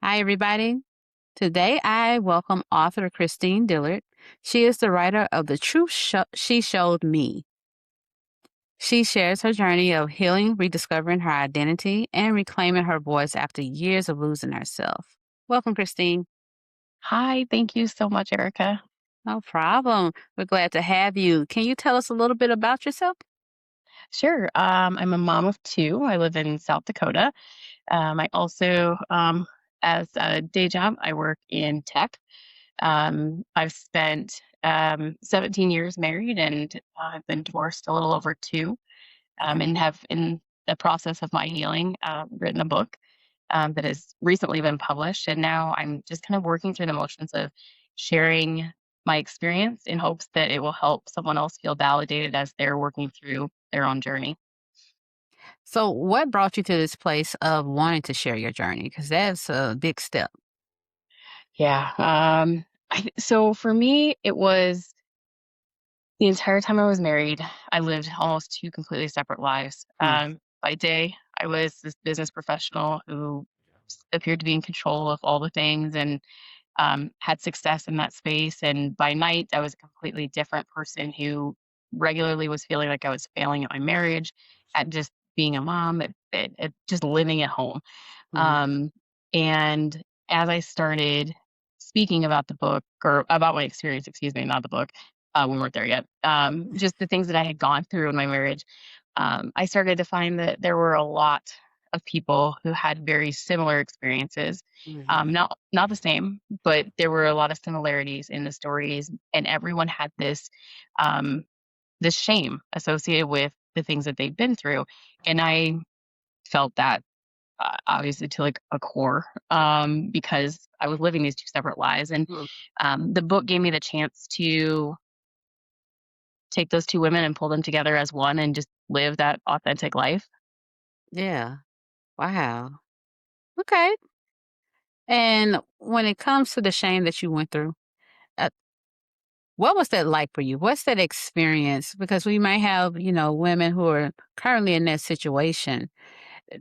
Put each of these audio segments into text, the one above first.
Hi, everybody. Today, I welcome author Christine Dillard. She is the writer of The Truth She Showed Me. She shares her journey of healing, rediscovering her identity, and reclaiming her voice after years of losing herself. Welcome, Christine. Hi, thank you so much, Erica. No problem. We're glad to have you. Can you tell us a little bit about yourself? Sure. I'm a mom of two. I live in South Dakota. I also, as a day job, I work in tech. I've spent 17 years married and I've been divorced a little over two, Okay. and have, in the process of my healing, written a book that has recently been published. And now I'm just kind of working through the motions of sharing my experience in hopes that it will help someone else feel validated as they're working through their own journey. So, what brought you to this place of wanting to share your journey? Because that's a big step. Yeah. So for me, it was the entire time I was married, I lived almost two completely separate lives. Mm, By day, I was this business professional who appeared to be in control of all the things and had success in that space. And by night, I was a completely different person who regularly was feeling like I was failing at my marriage, at just being a mom, at just living at home. mm, Um, and as I started speaking about the book or about my experience, excuse me, not the book, we weren't there yet. Just the things that I had gone through in my marriage, I started to find that there were a lot of people who had very similar experiences. mhm. Not the same, but there were a lot of similarities in the stories, and everyone had um, this shame associated with the things that they'd been through, and I felt that obviously to like a core, because I was living these two separate lives, and Mm. the book gave me the chance to take those two women and pull them together as one and just live that authentic life. Yeah. Wow. Okay. And when it comes to the shame that you went through, uh, what was that like for you? What's that experience? Because we might have, women who are currently in that situation. Uh,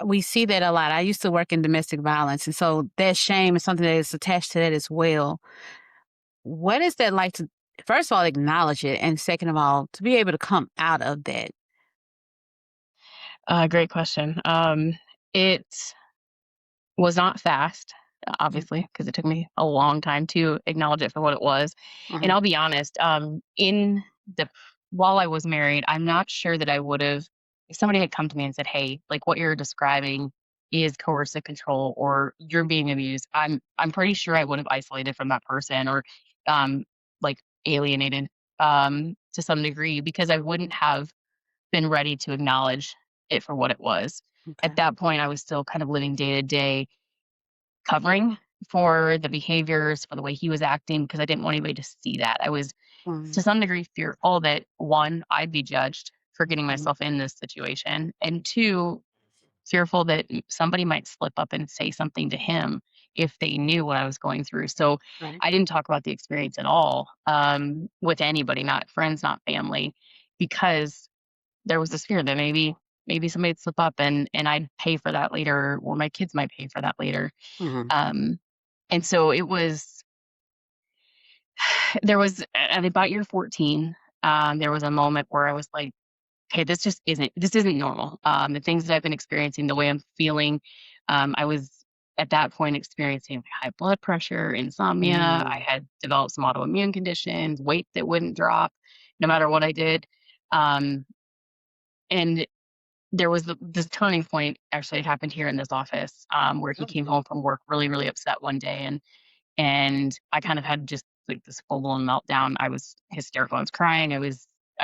We see that a lot. I used to work in domestic violence, and so that shame is something that is attached to that as well. What is that like to, first of all, acknowledge it, and second of all, to be able to come out of that? Great question. It was not fast, obviously, because it took me a long time to acknowledge it for what it was. And Mm-hmm. I'll be honest, in the while I was married, I'm not sure that I would have, if somebody had come to me and said, "Hey, like what you're describing is coercive control or you're being abused." I'm pretty sure I would have isolated from that person or um like alienated to some degree because I wouldn't have been ready to acknowledge it for what it was. At Okay. that point, I was still kind of living day to day covering for the behaviors, for the way he was acting, because I didn't want anybody to see that. I was, Mm-hmm. to some degree, fearful that one, I'd be judged for getting Mm-hmm. myself in this situation, and two, fearful that somebody might slip up and say something to him if they knew what I was going through. So Right. I didn't talk about the experience at all with anybody, not friends, not family, because there was this fear that maybe somebody'd slip up and I'd pay for that later, or my kids might pay for that later. Mm-hmm. Um, and so it was there was at about year 14, there was a moment where I was like, "Okay, this isn't normal." The things that I've been experiencing, the way I'm feeling, I was at that point experiencing high blood pressure, insomnia. I Mm-hmm. had developed some autoimmune conditions, weight that wouldn't drop no matter what I did. Um, and there was this turning point actually happened here in this office, where he came home from work really, really upset one day, and I kind of had just like this full blown meltdown. I was hysterical. I was crying. I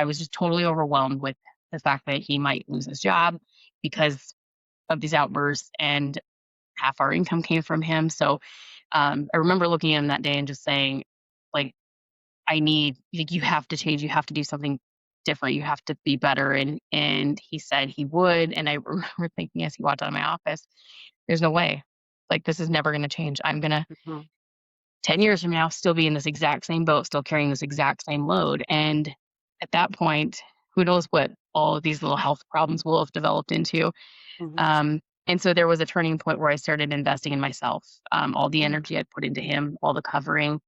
was just totally overwhelmed with the fact that he might lose his job because of these outbursts, and half our income came from him. So I remember looking at him that day and just saying, like, I need, like, you have to change. You have to do something different. You have to be better. And he said he would. And I remember thinking as he walked out of my office, there's no way. Like, this is never going to change. I'm going to Mm-hmm. 10 years from now still be in this exact same boat, still carrying this exact same load. And at that point, who knows what all of these little health problems will have developed into. Mm-hmm. And so there was a turning point where I started investing in myself. All the Mm. energy I'd put into him, all the covering,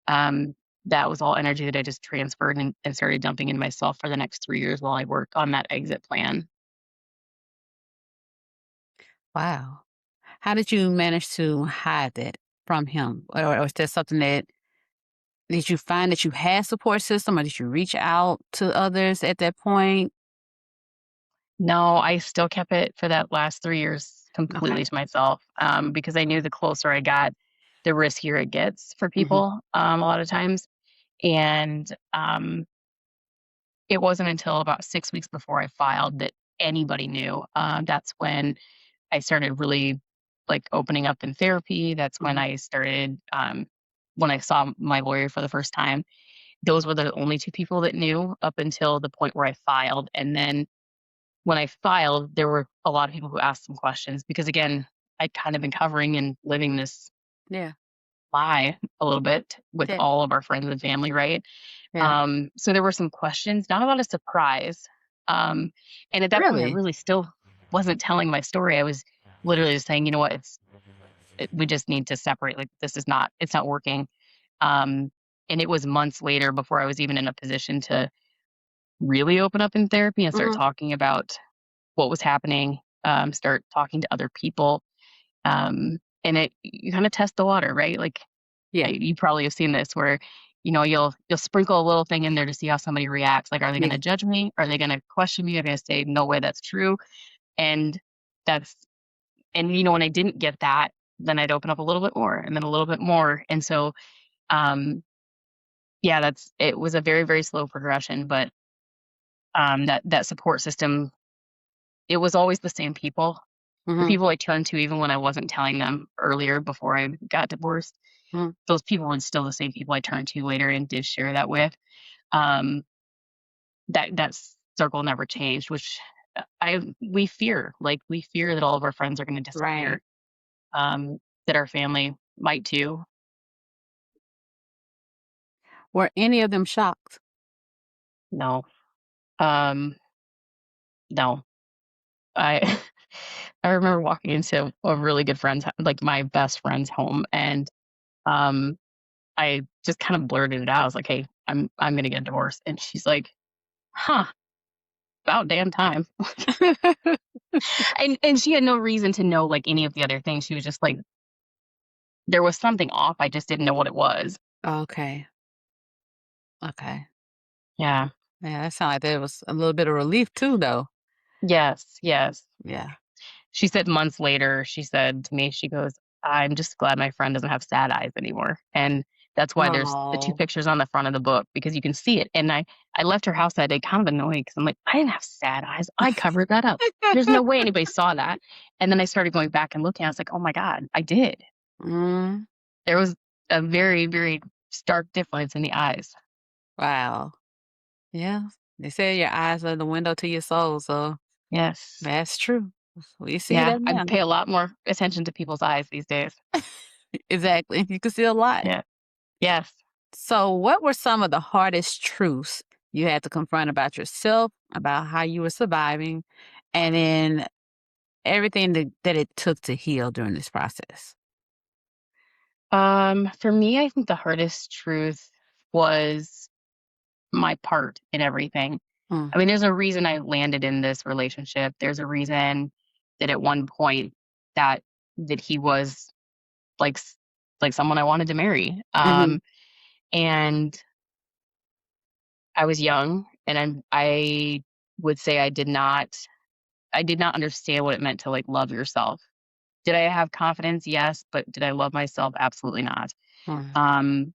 um, that was all energy that I just transferred and started dumping in myself for the next 3 years while I worked on that exit plan. Wow. How did you manage to hide that from him? Or was that something that did you find that you had support system, or did you reach out to others at that point? No, I still kept it for that last 3 years Okay. completely to myself, because I knew the closer I got, the riskier it gets for Mhm. people, a lot of times. And, it wasn't until about 6 weeks before I filed that anybody knew. That's when I started really, like, opening up in therapy. That's when Mhm. I started, when I saw my lawyer for the first time. Those were the only 2 people that knew up until the point where I filed, and then when I filed, there were a lot of people who asked some questions because, again, I'd kind of been covering and living this Yeah. lie a little bit with Yeah. all of our friends and family, right? Yeah. So there were some questions, not a lot of surprise. Um, and at that point, I Really? really still wasn't telling my story. I was literally just saying, you know what, we just need to separate. Like, this is not, it's not working. Um, and it was months later before I was even in a position to really open up in therapy and start Mhm. talking about what was happening, start talking to other people. And you kind of test the water, right? Like, Yeah. you probably have seen this where, you'll sprinkle a little thing in there to see how somebody reacts. Like, are they going Yeah. to judge me? Are they going to question me? Are they going to say, no way, that's true? And that's, when I didn't get that, then I'd open up a little bit more and then a little bit more. And so, um, yeah, it was a very, very slow progression, but that support system, it was always the same people. The Mhm. people I turned to, even when I wasn't telling them earlier before I got divorced, Mhm. those people were still the same people I turned to later and did share that with. Um, that circle never changed, which I we fear that all of our friends are going to disappear, Right. that our family might too. Were any of them shocked? No, um, no. I I remember walking into a really good friend's, like my best friend's home, and um, I just kind of blurted it out. I was like, "Hey, I'm gonna get divorced," and she's like, "Huh, about damn time." And she had no reason to know, like, any of the other things. She was just like, there was something off, I just didn't know what it was. Okay. Okay. Yeah. Yeah, that sounded like there was a little bit of relief too, though. Yes, yes. Yeah. She said months later, she said to me, she goes, "I'm just glad my friend doesn't have sad eyes anymore." And that's why there's the 2 Oh. pictures on the front of the book because you can see it. And I left her house that day kind of annoyed because 'cause I'm like, "I didn't have sad eyes. I covered that up. There's no way anybody saw that." And then I started going back and looking, I was like, "Oh my god, I did." Mm, There was a very, very stark difference in the eyes. wow. Yeah. They say your eyes are the window to your soul, so Yes. that's true. We see Yeah, that I now. pay a lot more attention to people's eyes these days. Exactly. You can see a lot. Yeah. Yes. So, what were some of the hardest truths you had to confront about yourself, about how you were surviving, and then everything that it took to heal during this process? For me, I think the hardest truth was my part in everything. Mm, I mean, there's a reason I landed in this relationship. There's a reason that at one point that he was like like someone I wanted to marry. mhm, And I was young, and I would say I did not understand what it meant to like love yourself. Did I have confidence? Yes, but did I love myself? Absolutely not. mm, Um,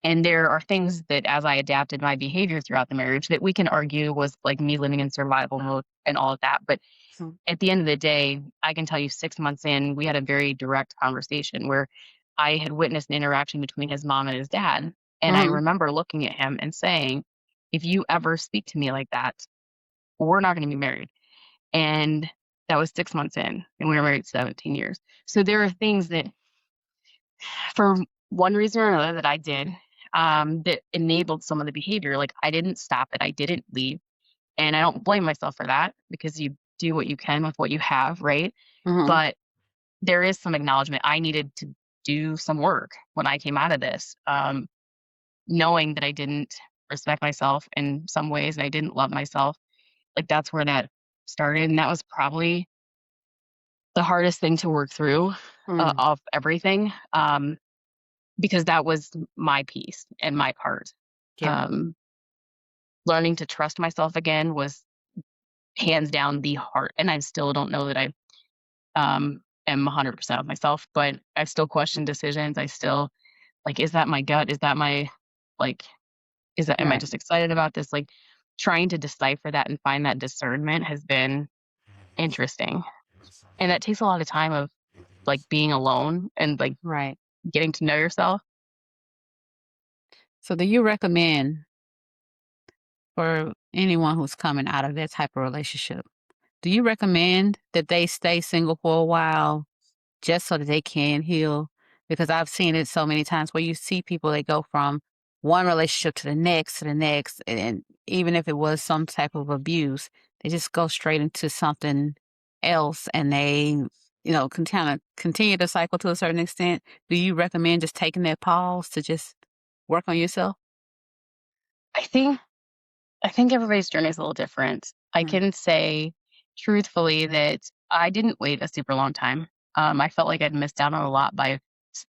And there are things that as I adapted my behavior throughout the marriage that we can argue was like me living in survival mode and all of that. But mm, at the end of the day, I can tell you 6 months in, we had a very direct conversation where I had witnessed an interaction between his mom and his dad. And I mhm. remember looking at him and saying, if you ever speak to me like that, we're not going to be married. And that was 6 months in, and we were married 17 years. So there are things that for one reason or another that I did, that enabled some of the behavior. Like, I didn't stop it, I didn't leave, and I don't blame myself for that because you do what you can with what you have, right? Mhm. But there is some acknowledgement. I needed to do some work when I came out of this, knowing that I didn't respect myself in some ways and I didn't love myself. Like, that's where that started, and that was probably the hardest thing to work through, Mm. of everything, because that was my piece and my part. Yeah. Um, Learning to trust myself again was hands down the hard, and I still don't know that I, am 100% of myself, but I still question decisions. I still like, is that my gut? Is that my like, is that am I Right. just excited about this? Like, trying to decipher that and find that discernment has been interesting, and that takes a lot of time of, like, being alone and, like, Right. getting to know yourself. So do you recommend for anyone who's coming out of that type of relationship, do you recommend that they stay single for a while just so that they can heal? Because I've seen it so many times where you see people, they go from one relationship to the next, and even if it was some type of abuse, they just go straight into something else and they, can kind of continue the cycle to a certain extent. Do you recommend just taking that pause to just work on yourself? I think I think everybody's journey is a little different. I Mm. can say truthfully that I didn't wait a super long time. I felt like I'd missed out on a lot by s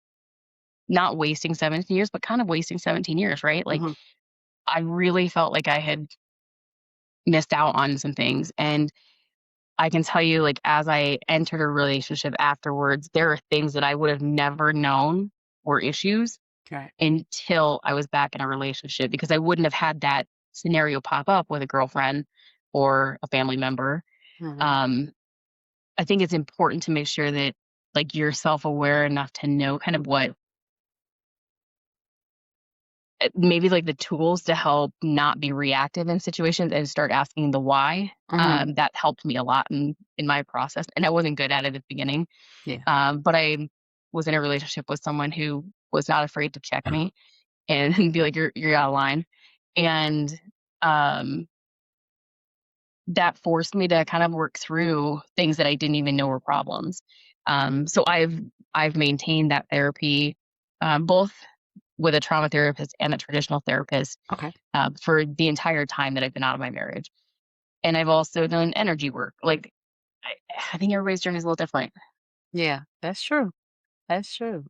not wasting 17 years, but kind of wasting 17 years, right? Like, Mhm. I really felt like I had missed out on some things, and I can tell you, like, as I entered a relationship afterwards, there are things that I would have never known were issues Right. until I was back in a relationship because I wouldn't have had that scenario pop up with a girlfriend or a family member. Mhm. Um, I think it's important to make sure that, like, you're self-aware enough to know kind of what maybe, like, the tools to help not be reactive in situations and start asking the why. Mhm. That helped me a lot in my process, and I wasn't good at it at the beginning. Yeah. But I was in a relationship with someone who was not afraid to check me and be like, "You're out of line." And, um, that forced me to kind of work through things that I didn't even know were problems. So I've maintained that therapy, both with a trauma therapist and a traditional therapist, Okay. for the entire time that I've been out of my marriage. And I've also done energy work. Like, I I think everybody's journey is a little different. Yeah, that's true. That's true.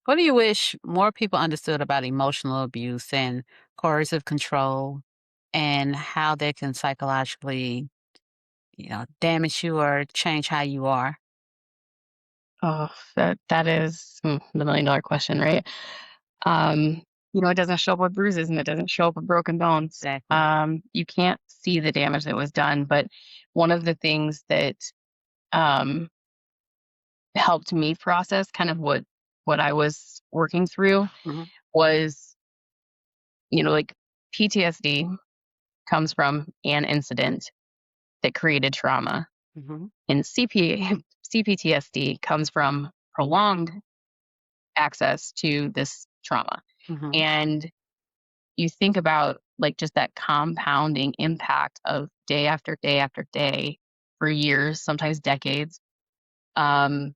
What do you wish more people understood about emotional abuse and coercive control and how they can psychologically, damage you or change how you are? Oh, that is, the $1,000,000 question, right? Um, it doesn't show up with bruises and it doesn't show up with broken bones. Exactly. You can't see the damage that was done, but one of the things that, um, helped me process kind of what I was working through Mhm. was, like, PTSD comes from an incident that created trauma, Mhm. and CPTSD comes from prolonged access to this trauma. Mhm. And you think about, like, just that compounding impact of day after day after day for years, sometimes decades. Um,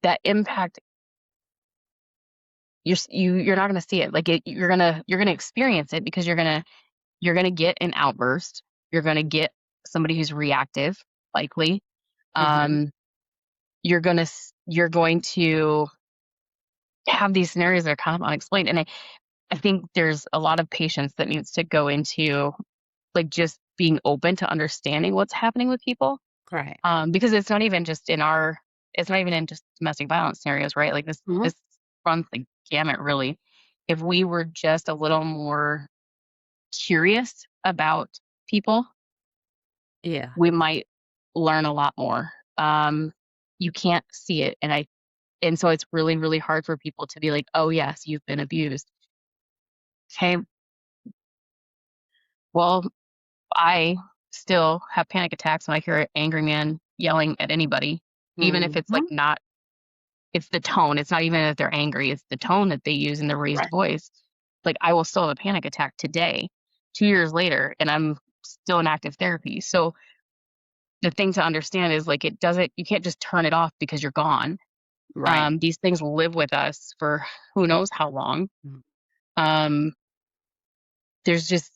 that impact, you're not gonna see it. Like, you're gonna experience it because you're gonna get an outburst. You're gonna get somebody who's reactive, likely. Mhm. Um, you're going to have these scenarios that are kind of unexplained. And I think there's a lot of patience that needs to go into, like, just being open to understanding what's happening with people. Right. Because it's not even in just domestic violence scenarios, right? Like, Mhm. this runs the gamut, really. If we were just a little more curious about people, Yeah. we might learn a lot more. You can't see it, and so it's really, really hard for people to be like, "Oh, yes, you've been abused." Okay, well, I still have panic attacks when I hear an angry man yelling at anybody, even if it's, like, Mhm. not it's the tone, it's not even that they're angry, it's the tone that they use in the raised Right. voice. Like, I will still have a panic attack today, 2 years later, and I'm still in active therapy. So, the thing to understand is like you can't just turn it off because you're gone. Right. These things live with us for who knows how long. Mm. Um, there's just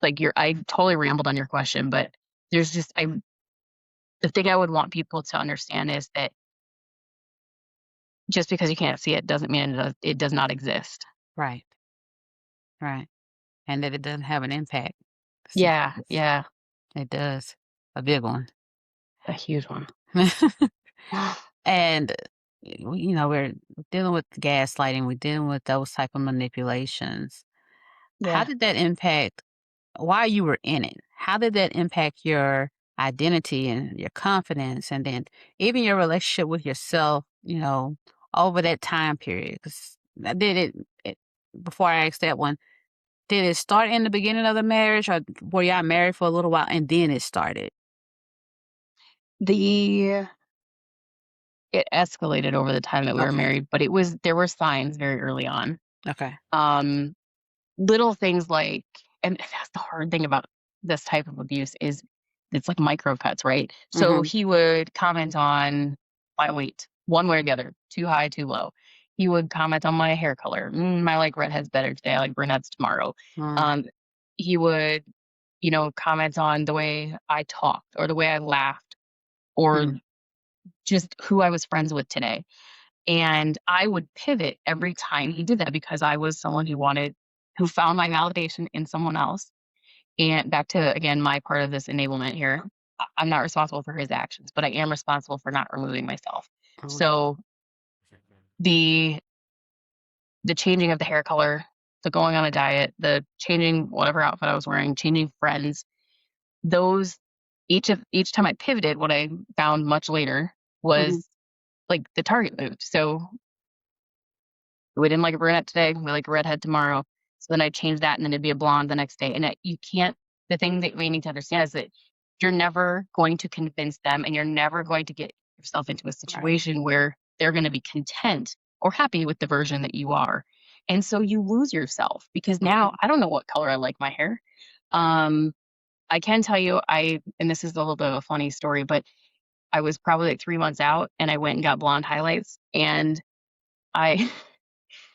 like I totally rambled on your question, but there's just the thing I would want people to understand is that just because you can't see it doesn't mean it does not exist. Right. Right. And that it doesn't have an impact. Yeah, Sometimes yeah, it does. A big one. a huge one. And, we're dealing with gaslighting, we're dealing with those type of manipulations. How Yeah. did that impact while you were in it? How did that impact your identity and your confidence and then even your relationship with yourself, over that time period? 'Cause did it before I ask that one, did it start in the beginning of the marriage or were y'all married for a little while and then it started? The It escalated over the time that we were Okay. married, but there were signs very early on. Okay. Um, Little things like, and that's the hard thing about this type of abuse is it's like micro cuts, right? So Mhm. he would comment on my weight, one way or the other, too high, too low. He would comment on my hair color. I like redheads better today. I like brunettes tomorrow. Mm, Um, he would, comment on the way I talked or the way I laughed or mm, just who I was friends with today. And I would pivot every time he did that because I was someone who found my validation in someone else. And back to, again, my part of this enablement here, I'm not responsible for his actions, but I am responsible for not removing myself. mm, So the the changing of the hair color, the going on a diet, the changing whatever outfit I was wearing, changing friends, those each time I pivoted, what I found much later mhm. was like the target moved. So we didn't like a brunette today, we like a redhead tomorrow. So then I changed that and then it'd be a blonde the next day. And you can't, the thing that we need to understand is that you're never going to convince them and you're never going to get yourself into a Right. situation where they're going to be content or happy with the version that you are. And so you lose yourself because now Mhm. I don't know what color I like my hair. Um, I can tell you, and this is a little bit of a funny story, but I was probably like 3 months out and I went and got blonde highlights and I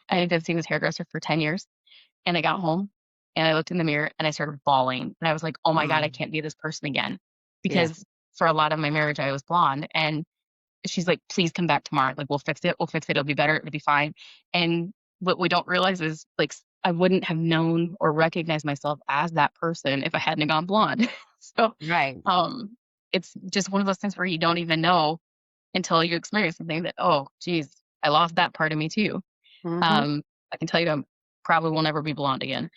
I ended up seeing this hairdresser for 10 years, and I got home, and I looked in the mirror, and I started bawling, and I was like, "Oh my god, I Mm, can't be this person again." yeah. Because for a lot of my marriage, I was blonde, and she's like, "Please come back tomorrow, like, we'll fix it, it'll be better, it'll be fine." And what we don't realize is, like, I wouldn't have known or recognized myself as that person if I hadn't have gone blonde. So, Right. um, it's just one of those things where you don't even know until you experience something that, "Oh, geez, I lost that part of me too." Mhm. Um, I can tell you I probably will never be blonde again.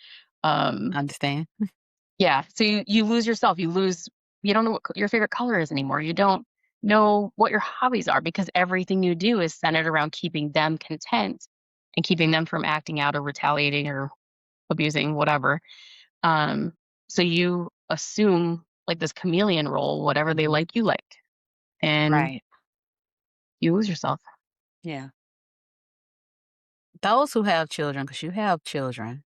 Um, Understand. yeah, so you lose yourself. You don't know what your favorite color is anymore. You don't know what your hobbies are because everything you do is centered around keeping them content and keeping them from acting out or retaliating or abusing whatever. Um, so you assume like this chameleon role, whatever they Mhm. like, you like, and Right. you lose yourself. Yeah. Those who have children, because you have children,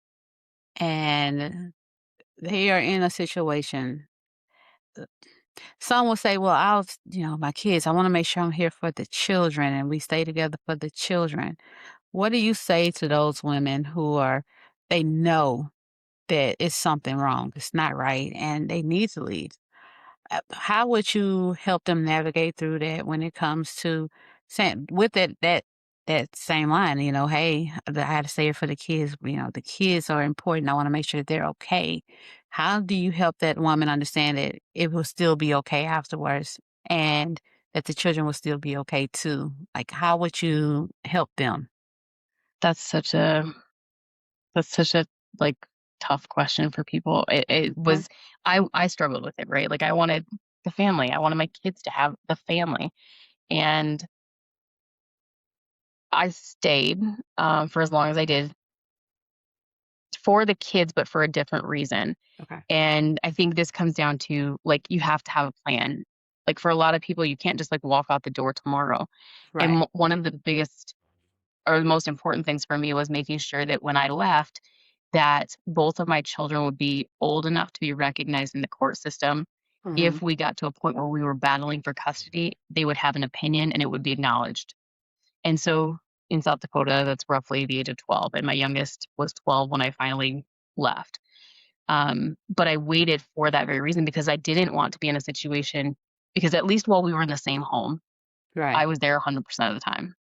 and they are in a situation, uh, some will say, "Well, my kids, I wanna make sure I'm here for the children and we stay together for the children." What do you say to those women who they know that it's something wrong, it's not right, and they need to leave? How would you help them navigate through that when it comes to saying with that same line, "Hey, I had to stay here for the kids, the kids are important, I wanna make sure that they're okay." How do you help that woman understand that it will still be okay afterwards and that the children will still be okay too? Like, how would you help them? That's such a That's such a, like, tough question for people. It Mhm. was I struggled with it, right? Like, I wanted the family. I wanted my kids to have the family, and I stayed, for as long as I did for the kids, but for a different reason. Okay. And I think this comes down to, like, you have to have a plan. Like, for a lot of people, you can't just, like, walk out the door tomorrow. And Right. one of the biggest or the most important things for me was making sure that when I left, that both of my children would be old enough to be recognized in the court system Mhm. If we got to a point where we were battling for custody, they would have an opinion and it would be acknowledged. And so in South Dakota, that's roughly the age of 12, and my youngest was 12 when I finally left. But I waited for that very reason because I didn't want to be in a situation because at least while we were in the same home, I Right. was there 100% of the time.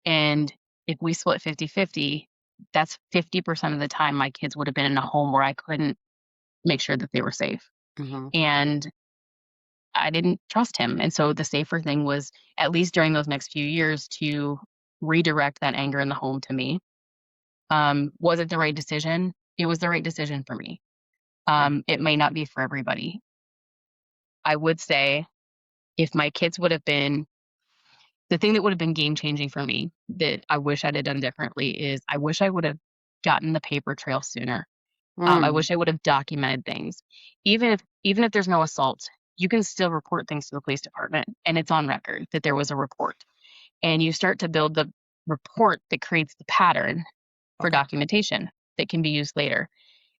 And if we split 50-50, that's 50% of the time my kids would have been in a home where I couldn't make sure that they were safe. Mhm. And I didn't trust him. And so the safer thing was, at least during those next few years, to redirect that anger in the home to me. Was it the right decision? It was the right decision for me. Right. It may not be for everybody. I would say if my kids would have been the thing that would have been game changing for me that I wish I'd have done differently is I wish I would have gotten the paper trail sooner. I Mm. wish I would have documented things. Even if there's no assault, you can still report things to the police department and it's on record that there was a report. And you start to build the report that creates the pattern for Okay. documentation that can be used later.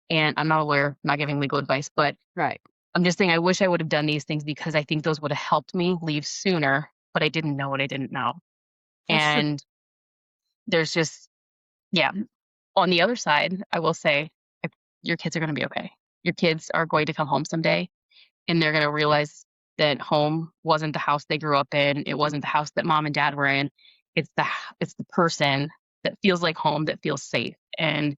And I'm not a lawyer, I'm not giving legal advice, but Right. I'm just saying I wish I would have done these things because I think those would have helped me leave sooner, but I didn't know what I didn't know. That's true. And there's just yeah. On the other side, I will say, if your kids are gonna be okay. Your kids are going to come home someday, and they're gonna realize that home wasn't the house they grew up in, it Mhm. wasn't the house that mom and dad were in. It's the person that feels like home, that feels safe, and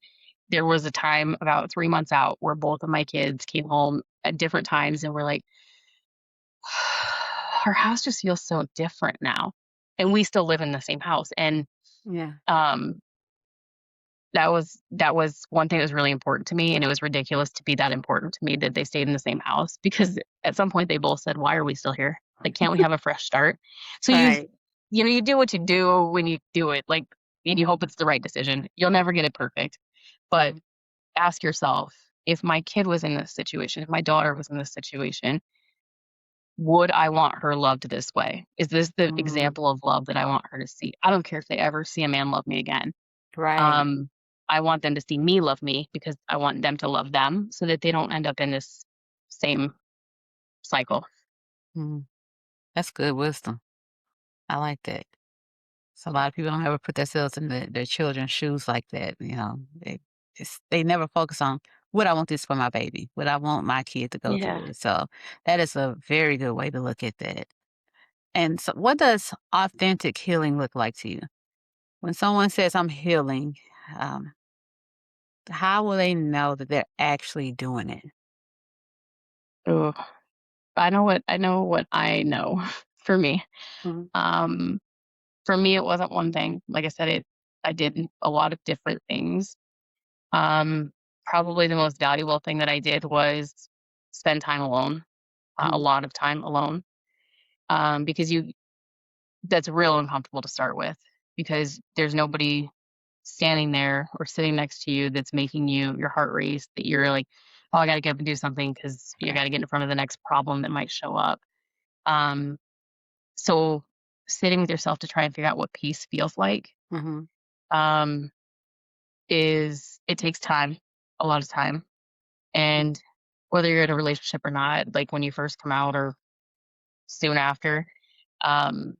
there was a time about 3 months out where both of my kids came home at different times and were like, "Our house just feels so different now." And we still live in the same house, and, Yeah. um, that was one thing that was really important to me, and it was ridiculous to be that important to me that they stayed in the same house because at some point they both said, "Why are we still here? Like, can't we have a fresh start?" So Right. you do what you do when you do it, like, and you hope it's the right decision. You'll never get it perfect, but Mhm. ask yourself, if my kid was in this situation, if my daughter was in this situation, would I want her loved this way? Is this the Mhm. example of love that I want her to see? I don't care if they ever see a man love me again. Right. Um, I want them to see me love me because I want them to love them so that they don't end up in this same cycle. Mhm. That's good wisdom. I like that. So a lot of people don't ever put themselves in their children's shoes like that. They never focus on would I want this for my baby? Would I want my kid to go through Yeah. this? So that is a very good way to look at that. And so what does authentic healing look like to you? When someone says I'm healing, um, how will they know that they're actually doing it? Ooh, I know for me. Mhm. Um, for me, it wasn't one thing. Like I said, I did a lot of different things. Um, Probably the most valuable thing that I did was spend time alone, a Mhm. lot of time alone, because that's real uncomfortable to start with because there's nobody standing there or sitting next to you that's making your heart race that you're like, "Oh, I gotta get up and do something because you Right. gotta get in front of the next problem that might show up." Um, so sitting with yourself to try and figure out what peace feels like, Mhm. um, it takes time, a lot of time. And whether you're in a relationship or not, like when you first come out or soon after, um,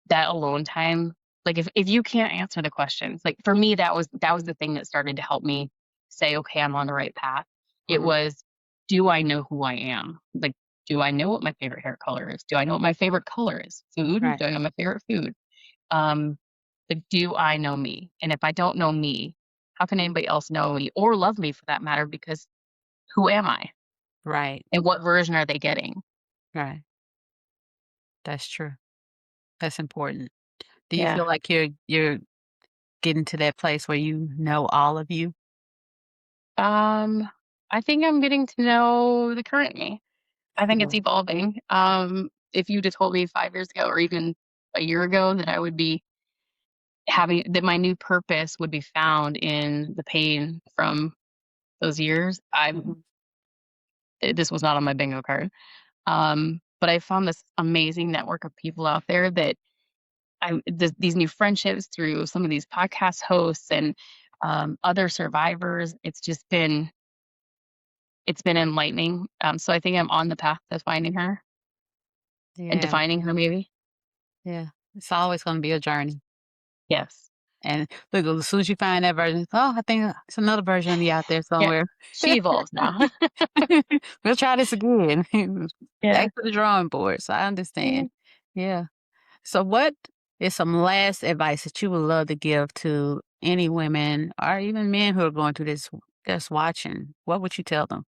that alone time, like if you can't answer the questions, like for me, that was the thing that started to help me say, okay, I'm on the right path. It Mhm. was, do I know who I am? Like, do I know what my favorite hair color is? Do I know what my favorite color is? Food? Right. Do I know my favorite food? Um, like, do I know me? And if I don't know me, how can anybody else know me or love me for that matter? Because who am I? Right. And what version are they getting? Right. That's true. That's important. Do you Yeah. feel like you're getting to that place where you know all of you? Um, I think I'm getting to know the current me. I think it's Mhm. evolving. If you'd have told me 5 years ago or even a year ago that I would be that my new purpose would be found in the pain from those years, Mhm. this was not on my bingo card. But I found this amazing network of people out there that these new friendships through some of these podcast hosts and other survivors. it's been enlightening. So I think I'm on the path to finding her and Yeah, defining her maybe. yeah. It's always gonna be a journey. Yes. And look, as soon as you find that version, "Oh, I think it's another version of me out there Yeah. somewhere. She evolves now. We'll try this again." Yeah. Back to the drawing board, so I Yeah. understand. Yeah. So what is some last advice that you would love to give to any women or even men who are going through this just watching? What would you tell them?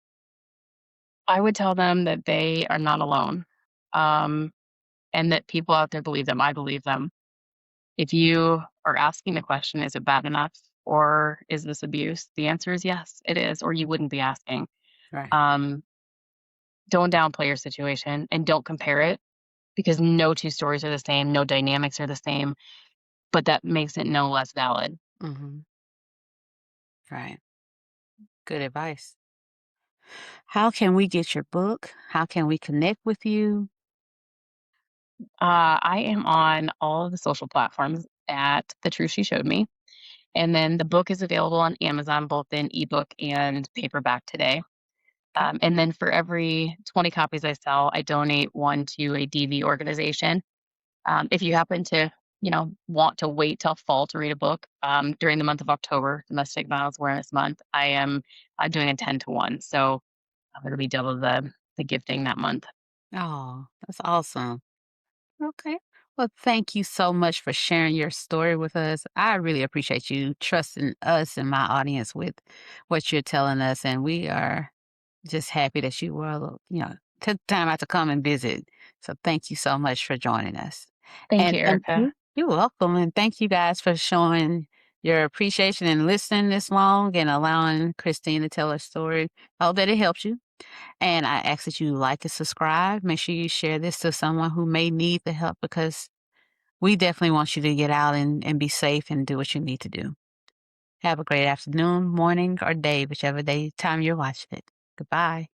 I would tell them that they are not alone, um, and that people out there believe them. I believe them. If you are asking the question, "Is it bad enough, or is this abuse?" The answer is yes, it is, or you wouldn't be asking. Right. Um, don't downplay your situation and don't compare it because no 2 stories are the same, no dynamics are the same, but that makes it no less valid. Mhm. Right. Good advice. How can we get your book? How can we connect with you? I am on all of the social platforms at The Truth She Showed Me, and then the book is available on Amazon, both in ebook and paperback today. Okay. And then for every 20 copies I sell, I donate one to a DV organization. If you happen to, want to wait till fall to read a book, during the month of October, Domestic Violence Awareness Month, I am doing a 10 to 1. So it'll be double the gifting that month. Oh, that's awesome. Okay. Well, thank you so much for sharing your story with us. I really appreciate you trusting us and my audience with what you're telling us. And we are just happy that you were, took time out to come and visit. So thank you so much for joining us. Thank And you, thank Erica. you. You're welcome. And thank you guys for showing your appreciation and listening this long and allowing Christine to tell her story. I hope that it helps you. And I ask that you like and subscribe. Make sure you share this to someone who may need the help because we definitely want you to get out and be safe and do what you need to do. Have a great afternoon, morning, or day, whichever day time you're watching it. Goodbye.